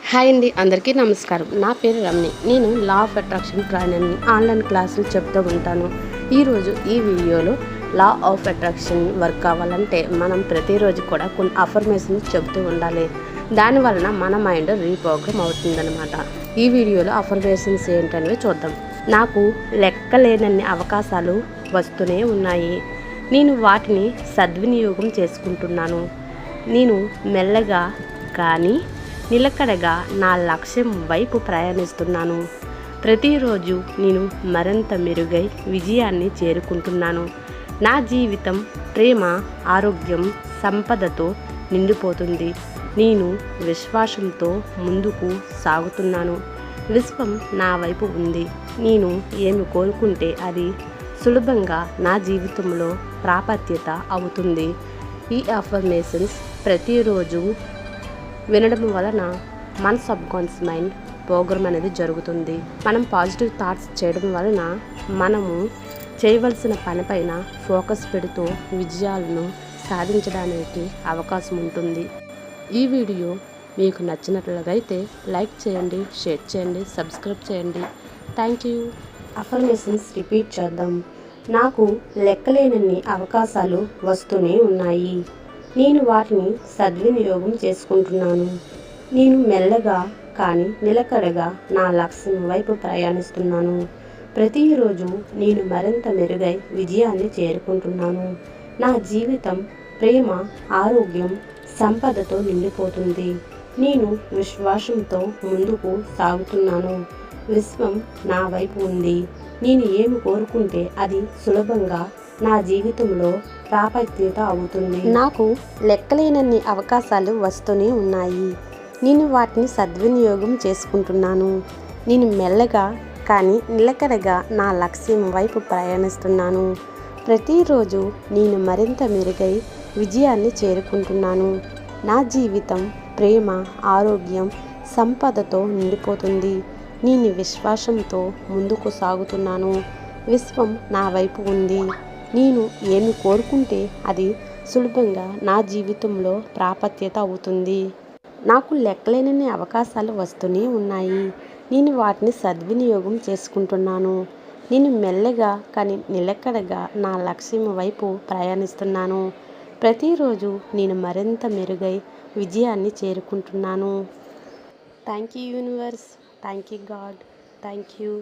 Hi అండి, అందరికీ నమస్కారం. నా పేరు రమణి. నేను లా ఆఫ్ అట్రాక్షన్ ట్రైనర్ని. ఆన్లైన్ క్లాసులు చెప్తూ ఉంటాను. ఈరోజు ఈ వీడియోలో లా ఆఫ్ అట్రాక్షన్ వర్క్ కావాలంటే మనం ప్రతిరోజు కూడా కొన్ని అఫర్మేషన్స్ చెబుతూ ఉండాలి. దానివలన మన మైండ్ రీప్రోగ్రామ్ అవుతుందన్నమాట. ఈ వీడియోలో అఫర్మేషన్స్ ఏంటనేవి చూద్దాం. నాకు లెక్కలేనన్ని అవకాశాలు వస్తూనే ఉన్నాయి. నేను వాటిని సద్వినియోగం చేసుకుంటున్నాను. నేను మెల్లగా కానీ నిలకడగా నా లక్ష్యం వైపు ప్రయాణిస్తున్నాను. ప్రతిరోజు నేను మరింత మెరుగై విజయాన్ని చేరుకుంటున్నాను. నా జీవితం ప్రేమ, ఆరోగ్యం, సంపదతో నిండిపోతుంది. నేను విశ్వాసంతో ముందుకు సాగుతున్నాను. విశ్వం నా వైపు ఉంది. నేను ఏమి కోరుకుంటే అది సులభంగా నా జీవితంలో ప్రాప్యత అవుతుంది. ఈ అఫర్మేషన్స్ ప్రతిరోజు వినడం వలన మన సబ్కాన్షియస్ మైండ్ ప్రోగ్రామ్ అనేది జరుగుతుంది. మనం పాజిటివ్ థాట్స్ చేయడం వలన మనము చేయవలసిన పనిపైన ఫోకస్ పెడుతూ విజయాలను సాధించడానికి అవకాశం ఉంటుంది. ఈ వీడియో మీకు నచ్చినట్లుగా అయితే లైక్ చేయండి, షేర్ చేయండి, సబ్స్క్రైబ్ చేయండి. Thank you. అఫర్మేషన్స్ రిపీట్ చేద్దాం. నాకు లెక్కలేనన్ని అవకాశాలు వస్తూనే ఉన్నాయి. నేను వాటిని సద్వినియోగం చేసుకుంటున్నాను. నేను మెల్లగా కానీ నిలకడగా నా లక్ష్యం వైపు ప్రయాణిస్తున్నాను. ప్రతిరోజు నేను మరింత మెరుగై విజయాన్ని చేరుకుంటున్నాను. నా జీవితం ప్రేమ, ఆరోగ్యం, సంపదతో నిండిపోతుంది. నేను విశ్వాసంతో ముందుకు సాగుతున్నాను. విశ్వం నా వైపు ఉంది. నేను ఏమి కోరుకుంటే అది సులభంగా నా జీవితంలో ప్రాప్యత అవుతుంది. నాకు లెక్కలేనన్ని అవకాశాలు వస్తూనే ఉన్నాయి. నేను వాటిని సద్వినియోగం చేసుకుంటున్నాను. నేను మెల్లగా కానీ నిలకడగా నా లక్ష్యం వైపు ప్రయాణిస్తున్నాను. ప్రతిరోజు నేను మరింత మెరుగై విజయాన్ని చేరుకుంటున్నాను. నా జీవితం ప్రేమ, ఆరోగ్యం, సంపదతో నిండిపోతుంది. నేను విశ్వాసంతో ముందుకు సాగుతున్నాను. విశ్వం నా వైపు ఉంది. నేను ఏమి కోరుకుంటే అది సులభంగా నా జీవితంలో ప్రాప్యత అవుతుంది. నాకు లెక్కలేనన్ని అవకాశాలు వస్తూనే ఉన్నాయి. నేను వాటిని సద్వినియోగం చేసుకుంటున్నాను. నేను మెల్లగా కానీ నిలకడగా నా లక్ష్యం వైపు ప్రయాణిస్తున్నాను. ప్రతిరోజు నేను మరింత మెరుగై విజయాన్ని చేరుకుంటున్నాను. Thank you universe. Thank you God. Thank you.